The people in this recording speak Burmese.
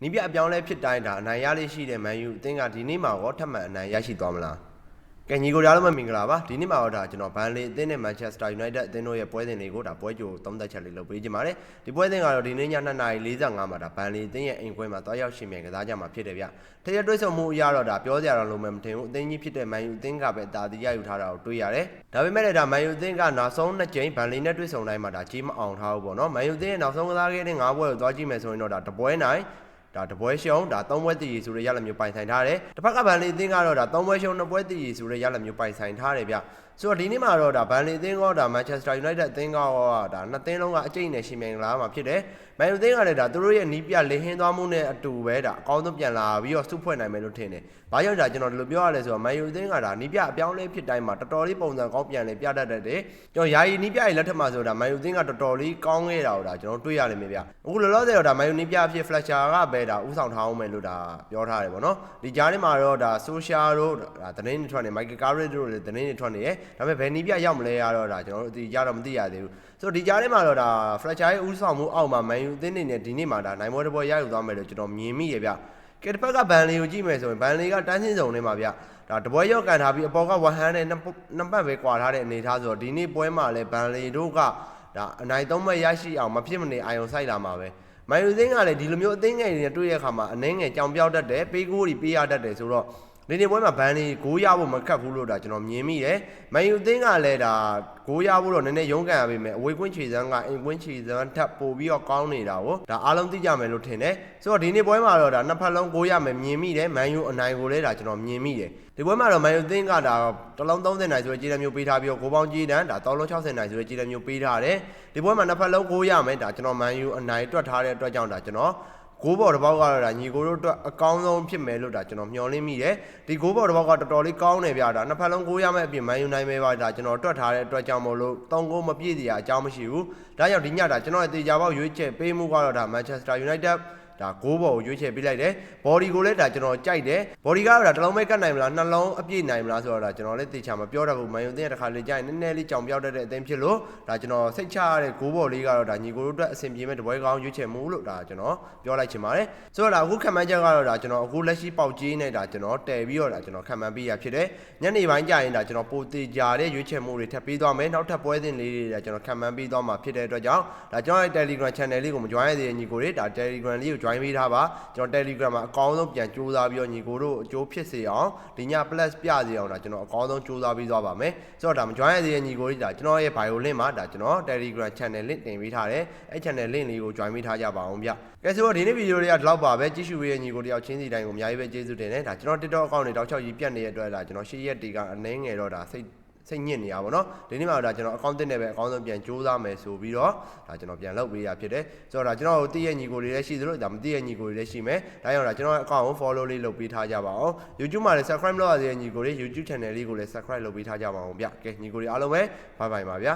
နီးပြအပြောင်းလဲဖြစ်တိုင်းဒါအနိုင်ရလေးရှိတဲ့မန်ယူအသင်းကဒီနေ့မှာရောထပ်မံအနိုင်ရရှိသွားမလားကဲညီကိုကြားလုံးမင်္ဂလာပါဒီနေ့မှာတော့ဒါကျွန်တော်ဘန်လီအသင်းနဲ့မန်ချက်စတာယူနိုက်တက်အသင်းတို့ရဲ့ပွဲစဉ်တွေကိုဒါပွဲကြိုသုံးသက်ချက်လေးလုပ်ပေးကြပါမယ်ဒီပွဲစဉ်ကတော့ဒီနေ့ည2:45မှာဒါဘန်လီအသင်းရဲ့အိမ်ခွဲမှာတွားရောက်ရှင်မြန်ကစားကြမှာဖြစ်တယ်ဗျထရက်တွဲဆုံမှုအရတော့ဒါပြောစရာတော့လုံးမမထင်ဘူးအသင်းကြီးဖြစ်တဲ့မန်ယူအသင်းကပဲတာတီရယူထားတာကိုတွေ့ရတယ်ဒါပေမဲ့လည်းဒါမန်ယူအသင်းကနောက်ဆုံး2ကြိမ်ဘန်လီနဲ့တွေ့ဆုံတိုင်းမှာဒါကြီးမအောင်ထားဘူးပေါ့နော်မန်ယူအသင်းရဲ့နောက်ဆုံးကစားခဲ့တဲ့9ပွဲကိုတွားကြည့်မယ်ဆိုရင်တော့ဒါတပွဲနိုင်ဒါတပွဲရှုံးဒါ3ပွဲတည်ရည်ဆိုတဲ့ရလမျိုးပိုင်ဆိုင်ထားတယ်တစ်ဖက်ကဘန်လီအသင်းကတော့ဒါ3ပွဲရှုံး2ပွဲတည်ရည်ဆိုတဲ့ရလမျိုးပိုင်ဆိုင်ထားတယ်ဗျဆိုတော့ဒီနေ့မှာတော့ဒါဘန်လီအသင်းကဒါမန်ချက်စတာယူနိုက်တက်အသင်းကဒါနှစ်သင်းလုံးကအကျိတ်နဲ့ရှင်မြန်လာမှာဖြစ်တယ်မန်ယူအသင်းကလည်းဒါသူတို့ရဲ့နီးပြလေဟင်းသွားမှုနဲ့အတူပဲဒါအကောင်းဆုံးပြန်လာပြီးတော့စုဖွဲ့နိုင်မယ်လို့ထင်တယ်ဘာကြောင့်ဒါကျွန်တော်ဒီလိုပြောရလဲဆိုတော့မန်ယူအသင်းကဒါနီးပြအပြောင်းလဲဖြစ်တိုင်းမှာတော်တော်လေးပုံစံကောင်းပြန်လေပြတတ်တယ်ကျွန်တော်ယာယီနီးပြရဲ့လက်ထက်မှာဆိုဒါမန်ယူအသင်းကတော်တော်လေးကောင်းခဲ့တာကိုဒါကျွန်တော်တွေ့ရလိမ့်မယ်ဗျအခုလောလောဆယ်တော့ဒါမန်ယူနီးပြအဖြစ် Fletcher ကပဲဒါဥဆောင်ထားအောင်မယ်လို့ဒါပြောထားတယ်ပေါ့နော်ဒီကြားထဲမှာတော့ဒါ social တို့ဒါသတင်းတွေထွက်နေ Michael Carrick တို့လည်းသတင်းတွေထွက်နေတယ်ဒါပေမဲ့ဘယ်နီးပြရောက်မလဲရတော့ဒါကျွန်တော်တို့ဒီကြတော့မသိရသေးဘူးဆိုတော့ဒီကြားထဲမှာတော့ဒါ Fletcher ရဲ့ဥဆောင်မှုအောက်မှာမန်ယူအသင်းနေနဲ့ဒီနေ့မှာဒါနိုင်ပွဲတစ်ပွဲရယူသွားမယ်လို့ကျွန်တော်မြင်မိရဗျကဲတစ်ဖက်ကဘန်လီကိုကြည့်မယ်ဆိုရင်ဘန်လီကတန်းစင်းစုံထဲမှာဗျဒါတပွဲရောက်ကန်ထားပြီးအပေါ်ကဝဟန်နဲ့နှစ်ပတ်ပဲကွာထားတဲ့အနေထားဆိုတော့ဒီနေ့ပွဲမှာလည်းဘန်လီတို့ကဒါအနိုင်3မှတ်ရရှိအောင်မဖြစ်မနေအာရုံစိုက်လာမှာပဲမန်ယူသင်းကလည်းဒီလိုမျိုးအသင်းငယ်တွေနဲ့တွေ့ရတဲ့အခါမှာအနှဲငယ်ကြောင်ပြောက်တတ်တယ်ပေးကိုးတွေပေးရတတ်တယ်ဆိုတော့ဒီနေ့ပွဲမှာဘန်လီဂိုးရဖို့မခက်ဘူးလို့ဒါကျွန်တော်မြင်မိတယ်မန်ယူသင်းကလည်းဒါဂိုးရဖို့တော့နည်းနည်းရုန်းကန်ရပေမဲ့အဝေးကွင်းခြေစမ်းကအိမ်ကွင်းခြေစမ်းထပ်ပို့ပြီးတော့ကောင်းနေတာကိုဒါအားလုံးသိကြမယ်လို့ထင်တယ်ဆိုတော့ဒီနေ့ပွဲမှာတော့ဒါနှစ်ဖက်လုံးဂိုးရမယ်မြင်မိတယ်မန်ယူအနိုင်ကိုလည်းဒါကျွန်တော်မြင်မိတယ်ဒီပွဲမှာတော့မန်ယူသင်းကဒါတစ်လုံး30နိုင်ဆိုတဲ့ခြေတမျိုးပေးထားပြီးတော့ဂိုးပေါင်းကြီးတန်းဒါ3လုံး60နိုင်ဆိုတဲ့ခြေတမျိုးပေးထားတယ်ဒီပွဲမှာနှစ်ဖက်လုံးဂိုးရမယ်ဒါကျွန်တော်မန်ယူအနိုင်တွက်ထားတဲ့အတွက်ကြောင့်ဒါကျွန်တော်ဂိုးဘော်တစ်ပေါက်ကတော့ဒါညီကိုတို့အတွက်အကောင်းဆုံးဖြစ်မယ်လို့ဒါကျွန်တော်မျှော်လင့်မိတယ်ဒီဂိုးဘော်တစ်ပေါက်ကတော်တော်လေးကောင်းတယ်ဗျာဒါနှစ်ဖက်လုံးဂိုးရမယ့်အပြင်မန်ယူနိုင်မယ်ပါဒါကျွန်တော်တွက်ထားတဲ့အတွက်ကြောင့်မို့လို့3ဂိုးမပြည့်စရာအကြောင်းမရှိဘူးဒါကြောင့်ဒီညဒါကျွန်တော်ရဲ့တေချာပေါက်ရွေးချက်ပေးမှုကတော့ဒါ Manchester Unitedဒါဂိုးဘော်ကိုရွေးချယ်ပေးလိုက်တယ်ဘော်ဒီကိုလည်းဒါကျွန်တော်ကြိုက်တယ်ဘော်ဒီကတော့ဒါတစ်လုံးပဲကတ်နိုင်မလားနှလုံးအပြည့်နိုင်မလားဆိုတော့ဒါကျွန်တော်လည်းတေချာမပြောတတ်ဘူးမန်ယူအသင်းရဲ့တစ်ခါလေကြာရင်နည်းနည်းလေးကြောင်ပြောက်တတ်တဲ့အသင်းဖြစ်လို့ဒါကျွန်တော်စိတ်ချရတဲ့ဂိုးဘော်လေးကတော့ဒါညီကိုတို့အတွက်အဆင်ပြေမဲ့တပွဲကောင်းရွေးချယ်မှုလို့ဒါကျွန်တော်ပြောလိုက်ချင်ပါတယ်ဆိုတော့ဒါအခုခံမှန်းချက်ကတော့ဒါကျွန်တော်အခုလက်ရှိပေါက်ကြီးနဲ့ဒါကျွန်တော်တည်ပြီးတော့ဒါကျွန်တော်ခံမှန်းပေးရဖြစ်တယ်ညနေပိုင်းကျရင်ဒါကျွန်တော်ပိုတေချာတဲ့ရွေးချယ်မှုတွေထပ်ပေးသွားမယ်နောက်ထပ်ပွဲစဉ်လေးတွေဒါကျွန်တော်ခံမှန်းပေးသွားမှာဖြစ်တဲ့အတွက်ကြောင့်ဒါကျွန်တော်ရဲ့ Telegram Channel လေးကိုမ join ရသေးတဲ့ညီကိုတွေဒါ Telegram လေးကို join ပေးထားပါကျွန်တော် Telegram မှာအကောင်းဆုံးပြန်ကြိုးစားပြီးတော့ညီကိုတို့အကျိုးဖြစ်စေအောင်ဒီည plus ပြစေအောင်ဒါကျွန်တော်အကောင်းဆုံးကြိုးစားပြီးသွားပါမယ်ဆိုတော့ဒါမ join ရသေးတဲ့ညီကိုတွေဒါကျွန်တော်ရဲ့ bio link မှာဒါကျွန်တော် Telegram channel link တင်ပေးထားတယ်အဲ့ channel link လေးကို join ပေးထားကြပါအောင်ဗျကဲဆိုတော့ဒီနေ့ဗီဒီယိုတွေကဒီလောက်ပါပဲကြည့်ရှုပေးတဲ့ညီကိုတယောက်ချင်းစီတိုင်းကိုအများကြီးပဲကျေးဇူးတင်တယ်ဒါကျွန်တော် TikTok account တွေတောက်ချောက်ကြီးပြတ်နေတဲ့အတွက်ဒါကျွန်တော်ရှေ့ရက်တွေကအနှဲငယ်တော့ဒါစိတ်ညစ်နေရပါတော့ဒီနေ့မှာဒါကျွန်တော်အကောင့်တစ်နဲ့ပဲအကောင်းဆုံးပြန်ကြိုးစားမယ်ဆိုပြီးတော့ဒါကျွန်တော်ပြန်လုပ်ပေးရဖြစ်တယ်ဆိုတော့ဒါကျွန်တော်တို့တည့်ရဲ့ညီကိုတွေလည်းရှိသလိုဒါမတည့်ရဲ့ညီကိုတွေလည်းရှိမယ်ဒါကြောင့်ဒါကျွန်တော်ရဲ့အကောင့်ကို follow လေးလုပ်ပေးထားကြပါအောင် YouTube မှာလည်း subscribe လုပ်ရသေးတဲ့ညီကိုတွေ YouTube channel လေးကိုလည်း subscribe လုပ်ပေးထားကြပါအောင်ဗျကဲညီကိုတွေအားလုံးပဲ bye bye ပါဗျာ